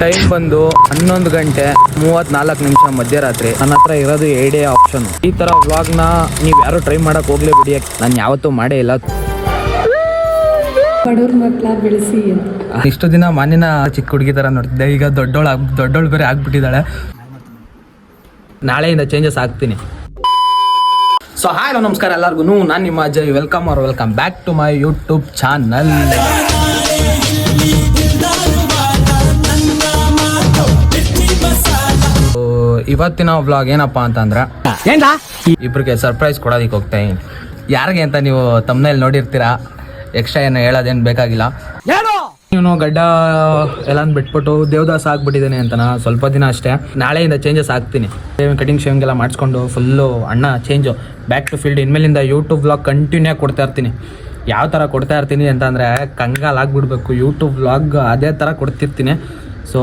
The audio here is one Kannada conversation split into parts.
ಟೈಮ್ ಬಂದು 11 ಗಂಟೆ 34 ನಿಮಿಷ ಮಧ್ಯರಾತ್ರಿ. ನನ್ನ ಹತ್ರ ಇರೋದು 2 ಆಪ್ಷನ್. ಈ ತರ ವ್ಲಾಗ್ನ ನೀವು ಯಾರು ಟ್ರೈ ಮಾಡಕ್ ಹೋಗ್ಲೇ ಬಿಡಿ, ನಾನು ಯಾವತ್ತೂ ಮಾಡೇ ಇಲ್ಲ. ಇಷ್ಟು ದಿನ ಮಾನ್ಯನ ಚಿಕ್ಕ ಹುಡುಗಿ ತರ ನೋಡ್ತಿದ್ದೆ, ಈಗ ದೊಡ್ಡೋಳು ಬೇರೆ ಆಗ್ಬಿಟ್ಟಿದ್ದಾಳೆ. ನಾಳೆಯಿಂದ ಚೇಂಜಸ್ ಆಗ್ತೀನಿ. ಸೊ ಹಾಯ್ ನಮಸ್ಕಾರ ಎಲ್ಲರಿಗೂ, ನಾನು ನಿಮ್ಮ Ajay. Welcome back to my YouTube channel. ಇವತ್ತಿನ ವ್ಲಾಗ್ ಏನಪ್ಪಾ ಅಂತಂದ್ರೆ ಇಬ್ರಿಗೆ ಸರ್ಪ್ರೈಸ್ ಕೊಡೋದಕ್ಕೆ ಹೋಗ್ತಾ ಇದೀನಿ. ಯಾರಿಗೆ ಅಂತ ನೀವು ತಮ್ಮನೇಲಿ ನೋಡಿರ್ತೀರಾ, ಎಕ್ಸ್ಟ್ರಾ ಏನು ಹೇಳೋದೇನು ಬೇಕಾಗಿಲ್ಲ. ಇವನು ಗಡ್ಡ ಎಲ್ಲ ಬಿಟ್ಬಿಟ್ಟು ದೇವದಾಸ್ ಆಗ್ಬಿಟ್ಟಿದ್ದಾನೆ ಅಂತನಾ, ಸ್ವಲ್ಪ ದಿನ ಅಷ್ಟೇ. ನಾಳೆಯಿಂದ ಚೇಂಜಸ್ ಆಗ್ತೀನಿ. ಕಟಿಂಗ್ ಶೇವಿಂಗ್ ಎಲ್ಲ ಮಾಡಿಸ್ಕೊಂಡು ಫುಲ್ಲು ಅಣ್ಣ ಚೇಂಜು, ಬ್ಯಾಕ್ ಟು ಫೀಲ್ಡ್. ಇನ್ಮೇಲಿಂದ ಯೂಟ್ಯೂಬ್ ವ್ಲಾಗ್ ಕಂಟಿನ್ಯೂ ಕೊಡ್ತಾ ಇರ್ತೀನಿ. ಯಾವ ಥರ ಕೊಡ್ತಾ ಇರ್ತೀನಿ ಅಂತಂದರೆ ಕಂಗಾಲ್ ಆಗಿಬಿಡ್ಬೇಕು. ಯೂಟ್ಯೂಬ್ ವ್ಲಾಗ್ ಅದೇ ಥರ ಕೊಡ್ತಿರ್ತೀನಿ. ಸೊ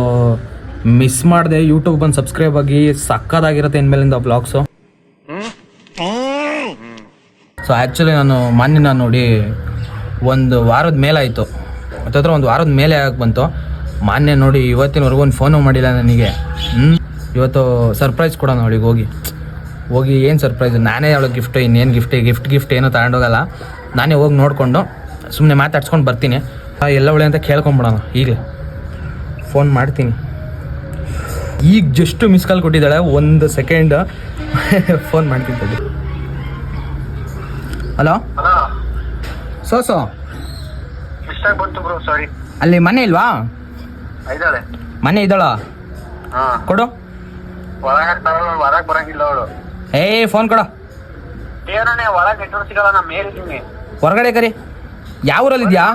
ಮಿಸ್ ಮಾಡಿದೆ, ಯೂಟ್ಯೂಬ್ ಬಂದು ಸಬ್ಸ್ಕ್ರೈಬ್ ಆಗಿ. ಸಕ್ಕದಾಗಿರುತ್ತೆ ಇನ್ಮೇಲಿಂದ ವ್ಲಾಗ್ಸು. ಸೊ ಆ್ಯಕ್ಚುಲಿ ನಾನು ಮಾನ್ಯನ ನೋಡಿ ಒಂದು ವಾರದ ಮೇಲಾಯಿತು, ಹತ್ತತ್ರ ಒಂದು ವಾರದ ಮೇಲೆ ಆಗಿ ಬಂತು. ಮಾನ್ಯ ನೋಡಿ ಇವತ್ತಿನವರೆಗೂ ಒಂದು ಫೋನು ಮಾಡಿಲ್ಲ ನನಗೆ. ಇವತ್ತು ಸರ್ಪ್ರೈಸ್ ಕೊಡೋಣ ಅವಳಿಗೆ. ಹೋಗಿ ಏನು ಸರ್ಪ್ರೈಸ್, ನಾನೇ ಅವಳಿಗೆ ಗಿಫ್ಟ್, ಇನ್ನೇನು ಗಿಫ್ಟ್ ಏನೋ ತಗೊಂಡೋಗಲ್ಲ. ನಾನೇ ಹೋಗಿ ನೋಡಿಕೊಂಡು ಸುಮ್ಮನೆ ಮಾತಾಡ್ಸ್ಕೊಂಡು ಬರ್ತೀನಿ. ಎಲ್ಲ ಒಳ್ಳೆ ಅಂತ ಕೇಳ್ಕೊಂಬಿಡೋಣ. ಈಗಲೇ ಫೋನ್ ಮಾಡ್ತೀನಿ. ಈಗ ಜಸ್ಟ್ ಮಿಸ್ ಕಾಲ್ ಕೊಟ್ಟಿದ್ದಾಳೆ, 1 ಸೆಕೆಂಡ್ ಫೋನ್ ಮಾಡ್ತೀನಿ. ಹಲೋ ಸೋಸೋ, ಅಲ್ಲಿ ಮನೆ ಇಲ್ವಾ? ಮನೆ ಇದ್ದಾಳ, ಕೊಡು. ಏ ಫೋನ್ ಕೊಡು. ಹೊರಗಡೆ ಕರಿ. ಯಾವ ಊರಲ್ಲಿ ಇದೆಯಾ?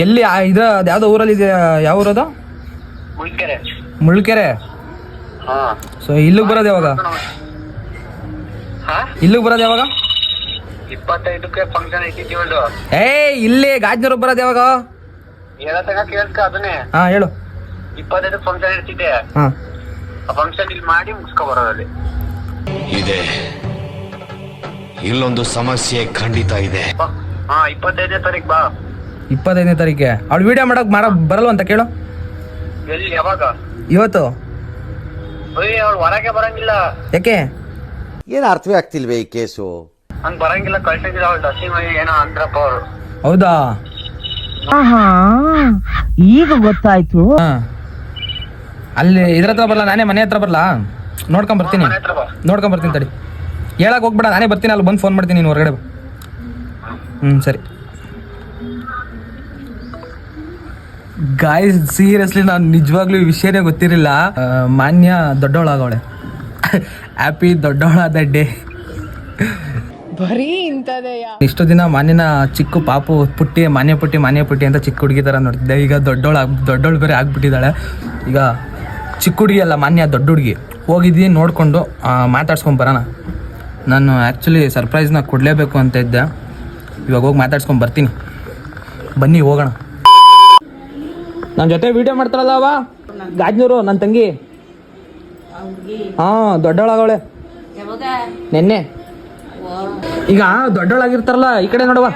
ಎಲ್ಲಿ ಇದು ಯಾವ್ದೋ ಊರಲ್ಲಿ ಇದೆಯಾ? ಯಾವ ಊರದು? ಮುಳ್ಕೆರೆ. ಸೊ ಇಲ್ಲಿಗೆ ಬರೋದು ಯಾವಾಗ? 25ಕ್ಕೆ ಫಂಕ್ಷನ್ ಇಟ್ಟಿದ್ದೀವಲ್ದು. ಇಲ್ಲಿ ಗಾಜ್ನೂರು ಬರೋದು ಯಾವಾಗ? ಅದನ್ನೇ ಹೇಳು. 25ಕ್ಕೆ ಫಂಕ್ಷನ್ ಇರ್ತಿದ್ದೆ. ಆ ಫಂಕ್ಷನ್ ಇಲ್ಲಿ ಮಾಡಿ ಮುಗಿಸ್ಕೊ ಬರೋದಲ್ಲಿ ಇದೆ. ಇಲ್ಲೊಂದು ಸಮಸ್ಯೆ ಖಂಡಿತ ಇದೆ. 25ನೇ ತಾರೀಕು ಬಾ. 25ನೇ ತಾರೀಕೆ ಅವಳು ವಿಡಿಯೋ ಮಾಡಕ್ ಬರಲ್ವ ಅಂತ ಕೇಳು. ಎಲ್ಲಿ, ಯಾವಾಗ? ಇವತ್ತು. ಅವಳು ಹೊರಗೆ ಬರಂಗಿಲ್ಲ. ಯಾಕೆ? ಏನು ಅರ್ಥವೇ ಆಗ್ತಿಲ್ವೇ ಈ ಕೇಸು? ಹಂಗ್ ಬರಂಗಿಲ್ಲ, ಕಳ್ಸಿದ್ರೆ ಅವಳು ದಸಿ ಏನೋ ಅಂದ್ರಪ್ಪ ಅವರು. ಹೌದಾ? ಈಗ ಗೊತ್ತಾಯ್ತು. ಅಲ್ಲಿ ಇದ್ರ ಹತ್ರ ಬರಲ್ಲ, ನಾನೇ ಮನೆ ಹತ್ರ ಬರಲ್ಲ. ನೋಡ್ಕೊಂಡ್ ಬರ್ತೀನಿ ತಡಿ. ಹೇಳಕ್ ಹೋಗ್ಬೇಡ, ನಾನೇ ಬರ್ತೀನಿ. ಅಲ್ಲಿ ಬಂದು ಫೋನ್ ಮಾಡ್ತೀನಿ, ನೀನು ಹೊರಗಡೆ. ಸರಿ ಗಾಯ್ಸ್, ಸೀರಿಯಸ್ಲಿ ನಾನು ನಿಜವಾಗ್ಲೂ ಈ ವಿಷಯನೇ ಗೊತ್ತಿರಲಿಲ್ಲ. ಮಾನ್ಯ ದೊಡ್ಡವಳಾಗವಳೆ. Happy ದೊಡ್ಡವಳಾದ day. ಬರೀ ಇಂಥದೆಯ. ಇಷ್ಟು ದಿನ ಮಾನ್ಯನ ಚಿಕ್ಕ ಪಾಪು ಪುಟ್ಟಿ, ಮಾನ್ಯ ಪುಟ್ಟಿ ಅಂತ ಚಿಕ್ಕ ಹುಡುಗಿ ಥರ ನೋಡ್ತಿದ್ದೆ. ಈಗ ದೊಡ್ಡೋಳು ಬೇರೆ ಆಗ್ಬಿಟ್ಟಿದ್ದಾಳೆ. ಈಗ ಚಿಕ್ಕ ಹುಡುಗಿ ಅಲ್ಲ, ಮಾನ್ಯ ದೊಡ್ಡ ಹುಡುಗಿ. ಹೋಗಿದ್ದೀನಿ, ನೋಡಿಕೊಂಡು ಮಾತಾಡ್ಸ್ಕೊಂಡು ಬರೋಣ. ನಾನು ಆ್ಯಕ್ಚುಲಿ ಸರ್ಪ್ರೈಸ್ನ ಕೊಡಲೇಬೇಕು ಅಂತ ಇದ್ದೆ. ಇವಾಗ ಹೋಗಿ ಮಾತಾಡ್ಸ್ಕೊಂಡು ಬರ್ತೀನಿ. ಬನ್ನಿ ಹೋಗೋಣ. ನನ್ನ ಜೊತೆ ವಿಡಿಯೋ ಮಾಡ್ತಾರಲ್ಲ ಅವ ಗಾಜ್ನೂರು, ನನ್ನ ತಂಗಿ. ದೊಡ್ಡವಳಾಗವಳೆ. ನೆನ್ನೆ. ಈಗ ದೊಡ್ಡವಳಾಗಿರ್ತಾರಲ್ಲ, ಈ ಕಡೆ ನೋಡುವ.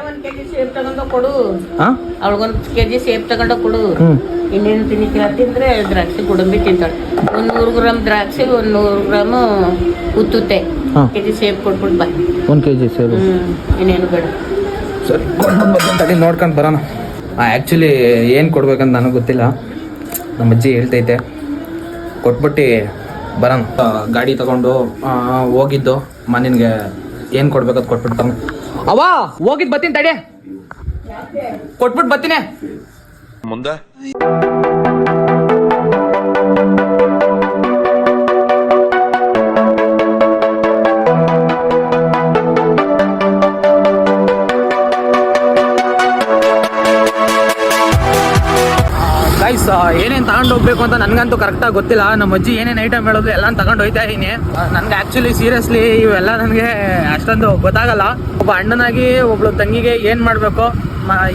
ಅವಳಿಗೊಂದು ಕೆಜಿ ಸೇಬ್ ತಗೊಂಡು ಕೊಡು. ಇನ್ನೇನು ತಿಂದ್ರೆ ದ್ರಾಕ್ಷಿ ಕುಡಂಬಿ ತಿಂತಾಳೆ. 100 ಗ್ರಾಮ್ ದ್ರಾಕ್ಷಿ, 100 ಗ್ರಾಮ್ ಉತ್ತುತ್ತೆ. ಕೆಜಿ ಸೇಬ್ ಕೊಟ್ಬಿಟ್ಟು ಬಾ. 1 kg ಸೇಬು. ಇನ್ನೇನು ಬೇಡ. ಸರಿ, ತಡಿ ನೋಡ್ಕೊಂಡು ಬರೋಣ. ಆ್ಯಕ್ಚುಲಿ ಏನು ಕೊಡ್ಬೇಕಂತ ನನಗೆ ಗೊತ್ತಿಲ್ಲ. ನಮ್ಮ ಅಜ್ಜಿ ಹೇಳ್ತೈತೆ, ಕೊಟ್ಬಿಟ್ಟು ಬರೋಣ. ಗಾಡಿ ತಗೊಂಡು ಹೋಗಿದ್ದು ಮನೆಗೆ ಏನು ಕೊಡ್ಬೇಕಂತ ಕೊಟ್ಬಿಟ್ಟು ಬರೋಣ. ಅವ್ವ ಹೋಗಿದ್ದು ಬರ್ತೀನಿ ತಡಿ, ಕೊಟ್ಬಿಟ್ಟು ಬರ್ತೀನಿ ಮುಂದೆ. ಗೈಸ್, ಏನೇನು ತಗೊಂಡು ಹೋಗ್ಬೇಕು ಅಂತ ನನಗಂತೂ ಕರೆಕ್ಟಾಗಿ ಗೊತ್ತಿಲ್ಲ. ನಮ್ಮ ಅಜ್ಜಿ ಏನೇನು ಐಟಮ್ ಹೇಳಿದ್ರು ಎಲ್ಲ ತಗೊಂಡು ಹೋಗ್ತಾ ಇದ್ದೀನಿ. ನನಗೆ ಆ್ಯಕ್ಚುಲಿ ಸೀರಿಯಸ್ಲಿ ಇವೆಲ್ಲ ನನಗೆ ಅಷ್ಟೊಂದು ಗೊತ್ತಾಗಲ್ಲ. ಒಬ್ಬ ಅಣ್ಣನಾಗಿ ಒಬ್ಳು ತಂಗಿಗೆ ಏನು ಮಾಡಬೇಕು,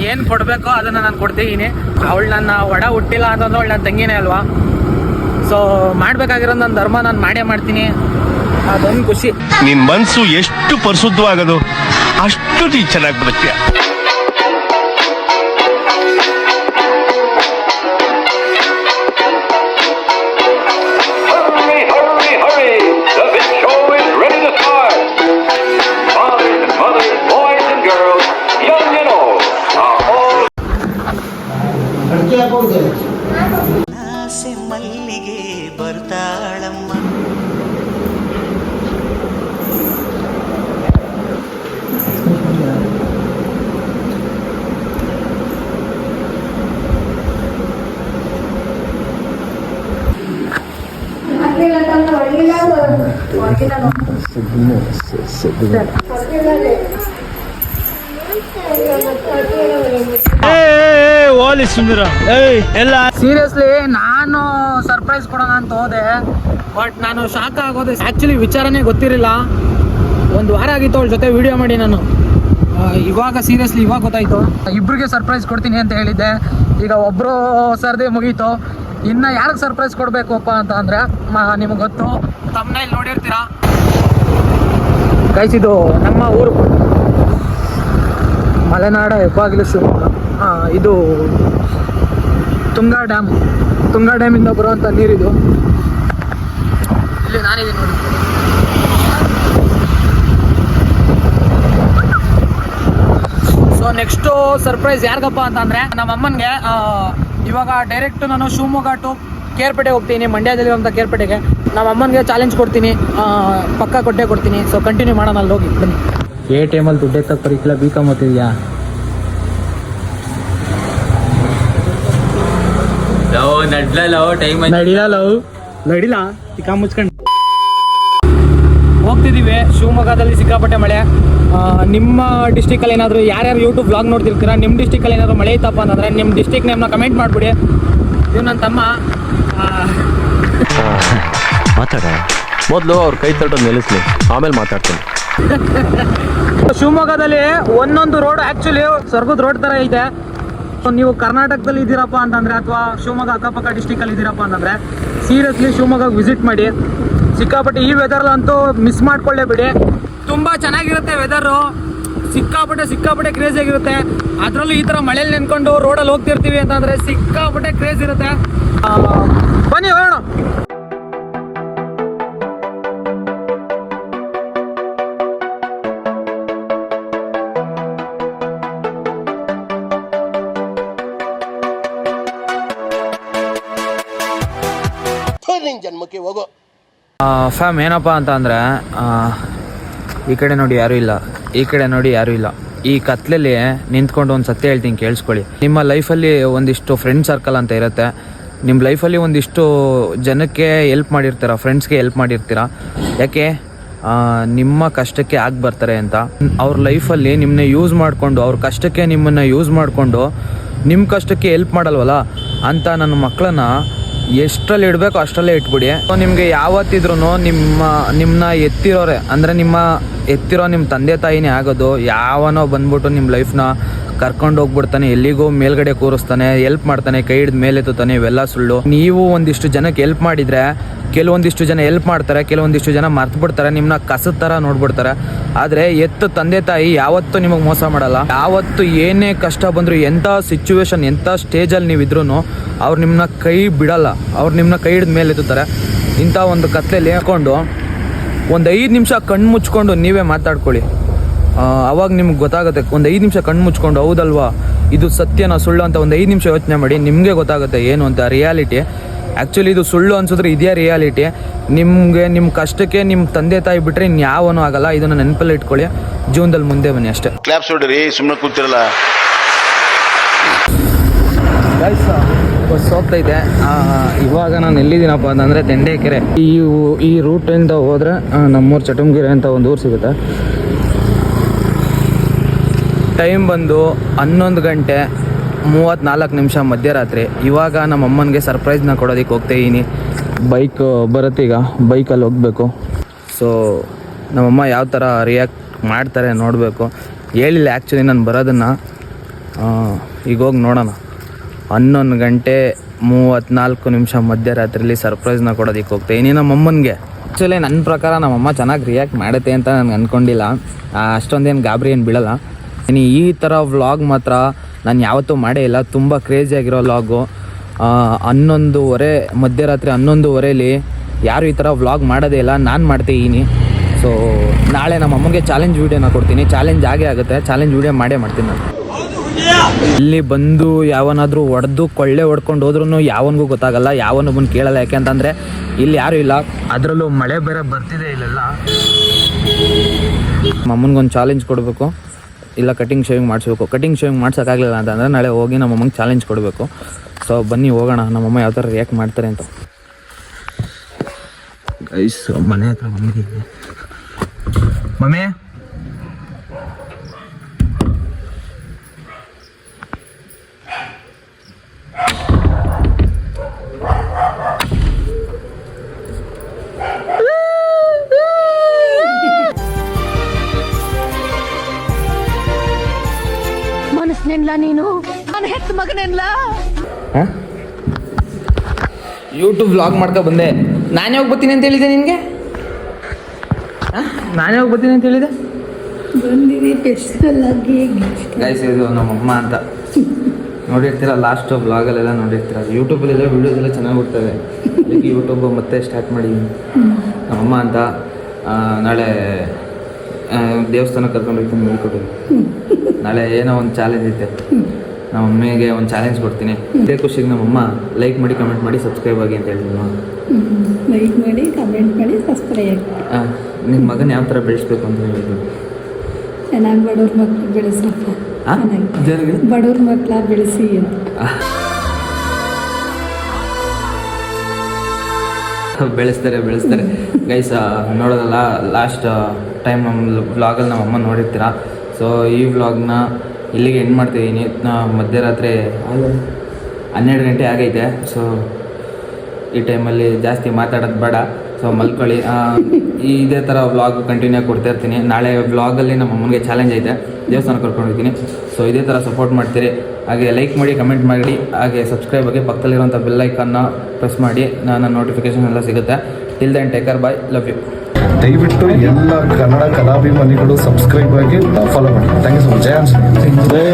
ಏನು ಕೊಡಬೇಕು ಅದನ್ನು ನಾನು ಕೊಡ್ತಿದ್ದೀನಿ. ಅವಳು ನನ್ನ ಒಡ ಹುಟ್ಟಿಲ್ಲ ಅಂತಂದ್ರೆ ಅವಳು ನನ್ನ ತಂಗಿನೇ ಅಲ್ವಾ. ಸೊ ಮಾಡಬೇಕಾಗಿರೋ ನನ್ನ ಧರ್ಮ ನಾನು ಮಾಡೇ ಮಾಡ್ತೀನಿ. ಅದೊಂದು ಖುಷಿ. ನಿನ್ ಮನಸ್ಸು ಎಷ್ಟು ಪರಿಶುದ್ಧವಾಗದು ಅಷ್ಟು ನೀ ಚೆನ್ನಾಗಿ ಬದುಕ್ತೀಯ. ಮಲ್ಲಿಗೆ ಬರ್ತಾಳಮ್ಮ. ಸೀರಿಯಸ್ಲಿ ನಾನು ಸರ್ಪ್ರೈಸ್ ಕೊಡೋಣ ಅಂತ ಹೋದೆ, ಬಟ್ ನಾನು ಶಾಕ್ ಆಗೋದೆ. ಆ್ಯಕ್ಚುಲಿ ವಿಚಾರನೇ ಗೊತ್ತಿರಲಿಲ್ಲ. ಒಂದು ವಾರ ಆಗಿತ್ತು ಅವಳ ಜೊತೆ ವಿಡಿಯೋ ಮಾಡಿ ನಾನು. ಇವಾಗ ಸೀರಿಯಸ್ಲಿ ಇವಾಗ ಗೊತ್ತಾಯಿತು. ಇಬ್ಬರಿಗೆ ಸರ್ಪ್ರೈಸ್ ಕೊಡ್ತೀನಿ ಅಂತ ಹೇಳಿದ್ದೆ. ಈಗ ಒಬ್ಬರು ಸರ್ದೇ ಮುಗೀತು. ಇನ್ನು ಯಾರಿಗೆ ಸರ್ಪ್ರೈಸ್ ಕೊಡಬೇಕಪ್ಪ ಅಂತ ಅಂದರೆ ನಿಮಗೆ ಗೊತ್ತು, ತಮ್ಮನೇಲಿ ನೋಡಿರ್ತೀರಾ ಗೈಸ್. ಇದು ನಮ್ಮ ಊರು ಮಲೆನಾಡ ಹೆಬ್ಬಾಗಿಲು ಶಿವಮೊಗ್ಗ. ಇದು ತುಂಗಾ ಡ್ಯಾಮಿಂದ ಬರುವಂಥ ನೀರಿದು. ಇಲ್ಲಿ ನಾನಿದ್ದೀನಿ ನೋಡಿ. ಸೊ ನೆಕ್ಸ್ಟು ಸರ್ಪ್ರೈಸ್ ಯಾರಿಗಪ್ಪ ಅಂತಂದರೆ ನಮ್ಮ ಅಮ್ಮನಿಗೆ. ಇವಾಗ ಡೈರೆಕ್ಟ್ ನಾನು ಶಿವಮೊಗ್ಗ ಟು ಕೇರ್ಪೇಟೆ ಹೋಗ್ತೀನಿ, ಮಂಡ್ಯದಲ್ಲಿರುವಂಥ ಕೇರ್ಪೇಟೆಗೆ. ನಮ್ಮ ಅಮ್ಮನಿಗೆ ಚಾಲೆಂಜ್ ಕೊಡ್ತೀನಿ, ಪಕ್ಕ ಕೊಟ್ಟೆ ಕೊಡ್ತೀನಿ. ಸೊ ಕಂಟಿನ್ಯೂ ಮಾಡೋಣ, ಅಲ್ಲಿ ಹೋಗಿ ಬನ್ನಿ. ATM ಅಲ್ಲಿ ದುಡ್ಡು ಎತ್ತಕ್ಕೆ ಬರೀಕಿಲ್ಲ, BCom ಓದ್ತಿದ್ಯಾ? ನಡಿಲ್ಲ ಚಿಕ್ಕ ಮುಚ್ಕೊಂಡು ಹೋಗ್ತಿದ್ದೀವಿ. ಶಿವಮೊಗ್ಗದಲ್ಲಿ ಸಿಕ್ಕಾಪಟ್ಟೆ ಮಳೆ. ನಿಮ್ಮ ಡಿಸ್ಟಿಕಲ್ಲಿ ಏನಾದರೂ ಯಾರ್ಯಾರು ಯೂಟ್ಯೂಬ್ ವ್ಲಾಗ್ ನೋಡ್ತಿರ್ತೀರಾ, ನಿಮ್ಮ ಡಿಸ್ಟಿಕಲ್ಲಿ ಏನಾದರೂ ಮಳೆ ಐತಪ್ಪ ಅಂತಂದರೆ ನಿಮ್ಮ ಡಿಸ್ಟಿಕ್ ನೇಮ್ನ ಕಮೆಂಟ್ ಮಾಡಿಬಿಡಿ. ಇದು ನನ್ನ ತಮ್ಮ. ಮಾತಾಡ ಮೊದಲು ಅವ್ರ ಕೈ ತಟ್ಟೋದು ನಿಲ್ಲಿಸ್ಲಿ, ಆಮೇಲೆ ಮಾತಾಡ್ತೀನಿ. ಶಿವಮೊಗ್ಗದಲ್ಲಿ ಒಂದೊಂದು ರೋಡ್ ಆ್ಯಕ್ಚುಲಿ ಸ್ವರ್ಗದ ರೋಡ್ ಥರ ಐತೆ. ಸೊ ನೀವು ಕರ್ನಾಟಕದಲ್ಲಿ ಇದ್ದೀರಪ್ಪ ಅಂತಂದರೆ ಅಥವಾ ಶಿವಮೊಗ್ಗ ಅಕ್ಕಪಕ್ಕ ಡಿಸ್ಟಿಕಲ್ಲಿ ಇದ್ದೀರಪ್ಪ ಅಂತಂದರೆ ಸೀರಿಯಸ್ಲಿ ಶಿವಮೊಗ್ಗಕ್ಕೆ ವಿಸಿಟ್ ಮಾಡಿ. ಸಿಕ್ಕಾಪಟ್ಟೆ ಈ ವೆದರ್ಲಂತೂ ಮಿಸ್ ಮಾಡ್ಕೊಳ್ಳೇಬಿಡಿ. ತುಂಬ ಚೆನ್ನಾಗಿರುತ್ತೆ ವೆದರು, ಸಿಕ್ಕಾಪಟ್ಟೆ ಕ್ರೇಜ್ ಆಗಿರುತ್ತೆ. ಅದರಲ್ಲೂ ಈ ಥರ ಮಳೇಲಿ ನೆನ್ಕೊಂಡು ರೋಡಲ್ಲಿ ಹೋಗ್ತಿರ್ತೀವಿ ಅಂತಂದರೆ ಸಿಕ್ಕಾಪಟ್ಟೆ ಕ್ರೇಜ್ ಇರುತ್ತೆ. ಬನ್ನಿ ಹೋಗೋಣ. ಜನ್ಮಕ್ಕೆ ಹೋಗೋ ಫ್ಯಾಮ್ ಏನಪ್ಪ ಅಂತ ಅಂದರೆ ಈ ಕಡೆ ನೋಡಿ ಯಾರೂ ಇಲ್ಲ, ಈ ಕಡೆ ನೋಡಿ ಯಾರೂ ಇಲ್ಲ. ಈ ಕತ್ಲಲ್ಲಿ ನಿಂತ್ಕೊಂಡು ಒಂದು ಸತ್ಯ ಹೇಳ್ತೀನಿ, ಕೇಳಿಸ್ಕೊಳ್ಳಿ. ನಿಮ್ಮ ಲೈಫಲ್ಲಿ ಒಂದಿಷ್ಟು ಫ್ರೆಂಡ್ ಸರ್ಕಲ್ ಅಂತ ಇರುತ್ತೆ. ನಿಮ್ಮ ಲೈಫಲ್ಲಿ ಒಂದಿಷ್ಟು ಜನಕ್ಕೆ ಹೆಲ್ಪ್ ಮಾಡಿರ್ತೀರ, ಫ್ರೆಂಡ್ಸ್ಗೆ ಹೆಲ್ಪ್ ಮಾಡಿರ್ತೀರ. ಯಾಕೆ? ನಿಮ್ಮ ಕಷ್ಟಕ್ಕೆ ಆಗಿ ಬರ್ತಾರೆ ಅಂತ. ಅವ್ರ ಲೈಫಲ್ಲಿ ನಿಮ್ಮನ್ನ ಯೂಸ್ ಮಾಡಿಕೊಂಡು, ಅವ್ರ ಕಷ್ಟಕ್ಕೆ ನಿಮ್ಮನ್ನು ಯೂಸ್ ಮಾಡಿಕೊಂಡು ನಿಮ್ಮ ಕಷ್ಟಕ್ಕೆ ಹೆಲ್ಪ್ ಮಾಡಲ್ವಲ್ಲ ಅಂತ ನನ್ನ ಮಕ್ಕಳನ್ನ ಎಷ್ಟರಲ್ಲಿ ಇಡಬೇಕು ಅಷ್ಟರಲ್ಲೇ ಇಟ್ಬಿಡಿ. ನಿಮಗೆ ಯಾವತ್ತಿದ್ರೂ ನಿಮ್ಮನ್ನ ಎತ್ತಿರೋರೆ ಅಂದರೆ ಎತ್ತಿರೋ ನಿಮ್ಮ ತಂದೆ ತಾಯಿನೇ ಆಗೋದು. ಯಾವನೋ ಬಂದ್ಬಿಟ್ಟು ನಿಮ್ಮ ಲೈಫ್ನ ಕರ್ಕೊಂಡು ಹೋಗ್ಬಿಡ್ತಾನೆ, ಎಲ್ಲಿಗೂ ಮೇಲ್ಗಡೆ ಕೂರಿಸ್ತಾನೆ, ಹೆಲ್ಪ್ ಮಾಡ್ತಾನೆ, ಕೈ ಹಿಡಿದು ಮೇಲೆತ್ತಾನೆ, ಇವೆಲ್ಲ ಸುಳ್ಳು. ನೀವು ಒಂದಿಷ್ಟು ಜನಕ್ಕೆ ಹೆಲ್ಪ್ ಮಾಡಿದರೆ ಕೆಲವೊಂದಿಷ್ಟು ಜನ ಹೆಲ್ಪ್ ಮಾಡ್ತಾರೆ, ಕೆಲವೊಂದಿಷ್ಟು ಜನ ಮರ್ತು ಬಿಡ್ತಾರೆ, ನಿಮ್ಮನ್ನ ಕಸದ ಥರ ನೋಡ್ಬಿಡ್ತಾರೆ. ಆದರೆ ತಂದೆ ತಾಯಿ ಯಾವತ್ತೂ ನಿಮಗೆ ಮೋಸ ಮಾಡಲ್ಲ. ಯಾವತ್ತು ಏನೇ ಕಷ್ಟ ಬಂದರೂ, ಎಂಥ ಸಿಚುವೇಶನ್, ಎಂಥ ಸ್ಟೇಜಲ್ಲಿ ನೀವಿದ್ರೂ ಅವ್ರು ನಿಮ್ಮನ್ನ ಕೈ ಬಿಡಲ್ಲ, ಅವ್ರು ನಿಮ್ಮನ್ನ ಕೈ ಹಿಡಿದ ಮೇಲೆ ಎತ್ತುತ್ತಾರೆ. ಇಂಥ ಒಂದು ಕತ್ಲೆಯಲ್ಲಿ ಹಾಕೊಂಡು ಒಂದು 5 ನಿಮಿಷ ಕಣ್ಣು ಮುಚ್ಕೊಂಡು ನೀವೇ ಮಾತಾಡ್ಕೊಳ್ಳಿ. ಅವಾಗ ನಿಮ್ಗೆ ಗೊತ್ತಾಗುತ್ತೆ. ಒಂದು 5 ನಿಮಿಷ ಕಣ್ಣು ಮುಚ್ಕೊಂಡು ಹೌದಲ್ವಾ ಇದು ಸತ್ಯನಾ ಸುಳ್ಳು ಅಂತ ಒಂದು 5 ನಿಮಿಷ ಯೋಚನೆ ಮಾಡಿ, ನಿಮಗೆ ಗೊತ್ತಾಗುತ್ತೆ ಏನು ಅಂತ ರಿಯಾಲಿಟಿ. ಆ್ಯಕ್ಚುಲಿ ಇದು ಸುಳ್ಳು ಅನ್ಸಿದ್ರೆ ಇದೇ ರಿಯಾಲಿಟಿ. ನಿಮ್ಮ ಕಷ್ಟಕ್ಕೆ ನಿಮ್ಮ ತಂದೆ ತಾಯಿ ಬಿಟ್ಟರೆ ಇನ್ಯಾವನೂ ಆಗಲ್ಲ. ಇದನ್ನು ನೆನಪಲ್ಲಿ ಇಟ್ಕೊಳ್ಳಿ, ಜೀವನದಲ್ಲಿ ಮುಂದೆ ಬನ್ನಿ ಅಷ್ಟೇ. ಕ್ಲಾಪ್ಸ್ ಹೊಡ್ರಿ, ಸುಮ್ಮನೆ ಕೂತಿರಲ್ಲ. ಬಸ್ ಹೋಗ್ತೈತೆ. ಇವಾಗ ನಾನು ಎಲ್ಲಿದ್ದೀನಪ್ಪ ಅಂತಂದರೆ ತೆಂಡೇಕೆರೆ. ಈ ರೂಟಿಂದ ಹೋದರೆ ನಮ್ಮೂರು ಚಟಂಗೆರೆ ಅಂತ ಒಂದು ಊರು ಸಿಗುತ್ತೆ. ಟೈಮ್ ಬಂದು 11 ಗಂಟೆ 34 ನಿಮಿಷ ಮಧ್ಯರಾತ್ರಿ. ಇವಾಗ ನಮ್ಮ ಅಮ್ಮನಿಗೆ ಸರ್ಪ್ರೈಸ್ನ ಕೊಡೋದಕ್ಕೆ ಹೋಗ್ತಾಯಿದ್ದೀನಿ. ಬೈಕ್ ಬರುತ್ತೀಗ, ಬೈಕಲ್ಲಿ ಹೋಗಬೇಕು. ಸೊ ನಮ್ಮಮ್ಮ ಯಾವ ಥರ ರಿಯಾಕ್ಟ್ ಮಾಡ್ತಾರೆ ನೋಡಬೇಕು. ಹೇಳಿಲ್ಲ ಆ್ಯಕ್ಚುಲಿ ನಾನು ಬರೋದನ್ನು. ಈಗ ಹೋಗಿ ನೋಡೋಣ. 11 ಗಂಟೆ 34 ನಿಮಿಷ ಮಧ್ಯರಾತ್ರಿಯಲ್ಲಿ ಸರ್ಪ್ರೈಸ್ನ ಕೊಡೋದಕ್ಕೆ ಹೋಗ್ತಾಯಿದ್ದೀನಿ ನಮ್ಮ ಅಮ್ಮನಿಗೆ. ಆ್ಯಕ್ಚುಲಿ ನನ್ನ ಪ್ರಕಾರ ನಮ್ಮಮ್ಮ ಚೆನ್ನಾಗಿ ರಿಯಾಕ್ಟ್ ಮಾಡುತ್ತೆ ಅಂತ ನನಗೆ ಅಂದ್ಕೊಂಡಿಲ್ಲ. ಅಷ್ಟೊಂದೇನು ಗಾಬರಿ ಏನು ಬೀಳಲ್ಲ. ಈ ಥರ ವ್ಲಾಗ್ ಮಾತ್ರ ನಾನು ಯಾವತ್ತೂ ಮಾಡೇ ಇಲ್ಲ. ತುಂಬ ಕ್ರೇಜಿಯಾಗಿರೋ ವ್ಲಾಗು. 11:30 ಮಧ್ಯರಾತ್ರಿ 11:30 ಯಾರು ಈ ಥರ ವ್ಲಾಗ್ ಮಾಡೋದೇ ಇಲ್ಲ, ನಾನು ಮಾಡ್ತೀನಿ. ಸೊ ನಾಳೆ ನಮ್ಮ ಅಮ್ಮನಿಗೆ ಚಾಲೆಂಜ್ ವೀಡಿಯೋನ ಕೊಡ್ತೀನಿ. ಚಾಲೆಂಜ್ ಆಗೇ ಆಗುತ್ತೆ, ಚಾಲೆಂಜ್ ವೀಡಿಯೋ ಮಾಡೇ ಮಾಡ್ತೀನಿ ನಾನು. ಇಲ್ಲಿ ಬಂದು ಯಾವನಾದರೂ ಹೊಡೆದು ಕೊಳ್ಳೆ ಹೊಡ್ಕೊಂಡು ಹೋದ್ರೂ ಯಾವನಿಗೂ ಗೊತ್ತಾಗಲ್ಲ, ಯಾವನು ಬಂದು ಕೇಳಲ್ಲ. ಯಾಕೆಂತಂದರೆ ಇಲ್ಲಿ ಯಾರೂ ಇಲ್ಲ, ಅದರಲ್ಲೂ ಮಳೆ ಬೇರೆ ಬರ್ತಿದೆ ಇಲ್ಲೆಲ್ಲ. ನಮ್ಮಮ್ಮನಿಗೊಂದು ಚಾಲೆಂಜ್ ಕೊಡಬೇಕು, ಇಲ್ಲ ಕಟಿಂಗ್ ಶೇವಿಂಗ್ ಮಾಡಿಸ್ಬೇಕು. ಕಟಿಂಗ್ ಶೇವಿಂಗ್ ಮಾಡ್ಸೋಕ್ಕಾಗಲಿಲ್ಲ ಅಂತಂದರೆ ನಾಳೆ ಹೋಗಿ ನಮ್ಮಮ್ಮಂಗೆ ಚಾಲೆಂಜ್ ಕೊಡಬೇಕು. ಸೊ ಬನ್ನಿ ಹೋಗೋಣ, ನಮ್ಮಮ್ಮ ಯಾವ ಥರ ರಿಯಾಕ್ಟ್ ಮಾಡ್ತಾರೆ ಅಂತ. ಗೈಸ್ ಮನೆ ಹತ್ರ ಬಂದಿದ್ದೀವಿ. ಮಮ್ಮಿ ಮನಸ್ನೆನ್ಲ ನೀನು ನಾನು ಹೆತ್ತ ಮಗನೆನ್ಲ. ಯೂಟ್ಯೂಬ್ ವ್ಲಾಗ್ ಮಾಡ್ಕೊ ಬಂದೆ. ನಾನೇ ಹೋಗಿ ಬರ್ತೀನಿ ಅಂತ ಹೇಳಿದೆ ನಿನಗೆ? ನಾನೇ ಹೋಗಿ ಬರ್ತೀನಿ ಅಂತ ಹೇಳಿದೆ. ಗೈಸ್ ಇದು ನಮ್ಮಮ್ಮ ಅಂತ ನೋಡಿರ್ತೀರ, ಲಾಸ್ಟ್ ವ್ಲಾಗಲ್ಲೆಲ್ಲ ನೋಡಿರ್ತೀರ. ಯೂಟ್ಯೂಬಲ್ಲೆಲ್ಲ ವೀಡಿಯೋಸ್ ಎಲ್ಲ ಚೆನ್ನಾಗಿ ಬರ್ತವೆ, ಅದಕ್ಕೆ ಯೂಟ್ಯೂಬ್ ಮತ್ತೆ ಸ್ಟಾರ್ಟ್ ಮಾಡಿದ್ದೀನಿ. ನಮ್ಮಮ್ಮ ಅಂತ ನಾಳೆ ದೇವಸ್ಥಾನ ಕರ್ಕೊಂಡು ಹೋಗ್ತೀನಿ ಹೇಳ್ಕೊಟ್ಟಿದ್ದೆ. ನಾಳೆ ಏನೋ ಒಂದು ಚಾಲೆಂಜ್ ಐತೆ, ನಮ್ಮ ಮಮ್ಮಿಗೆ ಒಂದು ಚಾಲೆಂಜ್ ಕೊಡ್ತೀನಿ. ಇದೇ ಖುಷಿಗೆ ನಮ್ಮಮ್ಮ ಲೈಕ್ ಮಾಡಿ, ಕಮೆಂಟ್ ಮಾಡಿ, ಸಬ್ಸ್ಕ್ರೈಬ್ ಆಗಿ ಅಂತ ಹೇಳ್ತೀನಿ. ಲೈಕ್ ಮಾಡಿ, ಕಮೆಂಟ್ ಮಾಡಿ, ಸಬ್ಸ್ಕ್ರೈಬ್ ಆಗಿ. ನಿಮ್ಮ ಮಗನ ಯಾವ ಥರ ಬೆಳೆಸ್ಬೇಕು ಅಂತ ಹೇಳ್ಬೋದು. ಚೆನ್ನಾಗಿ ಬಡವ್ರ ಮಕ್ಳು ಬೆಳೆಸಪ್ಪ, ಬಡವ್ರ ಮಕ್ಳ ಬೆಳೆಸಿ ಅಂತ. ಬೆಳೆಸ್ತಾರೆ ಗೈಸ್. ನೋಡೋದಲ್ಲ, ಲಾಸ್ಟ್ ಟೈಮ್ ನಮ್ಮ ವ್ಲಾಗಲ್ಲಿ ನಮ್ಮ ಅಮ್ಮ ನೋಡಿರ್ತೀರ. ಸೊ ಈ ವ್ಲಾಗ್ನ ಇಲ್ಲಿಗೆ ಎಂಡ್ ಮಾಡ್ತಿದ್ದೀನಿ. ಮಧ್ಯರಾತ್ರಿ 12 ಗಂಟೆ ಆಗೈತೆ. ಸೊ ಈ ಟೈಮಲ್ಲಿ ಜಾಸ್ತಿ ಮಾತಾಡೋದು ಬೇಡ, ಸೊ ಮಲ್ಕೊಳ್ಳಿ. ಇದೇ ಥರ ವ್ಲಾಗ್ ಕಂಟಿನ್ಯೂ ಕೊಡ್ತಾ ಇರ್ತೀನಿ. ನಾಳೆ ವ್ಲಾಗಲ್ಲಿ ನಮ್ಮ ಅಮ್ಮನಿಗೆ ಚಾಲೆಂಜ್ ಐತೆ, ದೇವಸ್ಥಾನ ಕರ್ಕೊಂಡು ಹೋಗ್ತೀನಿ. ಸೊ ಇದೇ ಥರ ಸಪೋರ್ಟ್ ಮಾಡ್ತೀರಿ. ಹಾಗೆ ಲೈಕ್ ಮಾಡಿ, ಕಮೆಂಟ್ ಮಾಡಿ, ಹಾಗೆ ಸಬ್ಸ್ಕ್ರೈಬ್ ಆಗಿ ಪಕ್ಕದಲ್ಲಿರುವಂಥ ಬೆಲ್ ಐಕನ್ನ ಪ್ರೆಸ್ ಮಾಡಿ, ನನ್ನ ನೋಟಿಫಿಕೇಷನ್ ಎಲ್ಲ ಸಿಗುತ್ತೆ. Till then take care, bye, love you. ದಯವಿಟ್ಟು ಎಲ್ಲ ಕನ್ನಡ ಕಲಾಭಿಮಾನಿಗಳು ಸಬ್ಸ್ಕ್ರೈಬ್ ಆಗಿ ಫಾಲೋ ಮಾಡಿ. Thank you so much. Jaya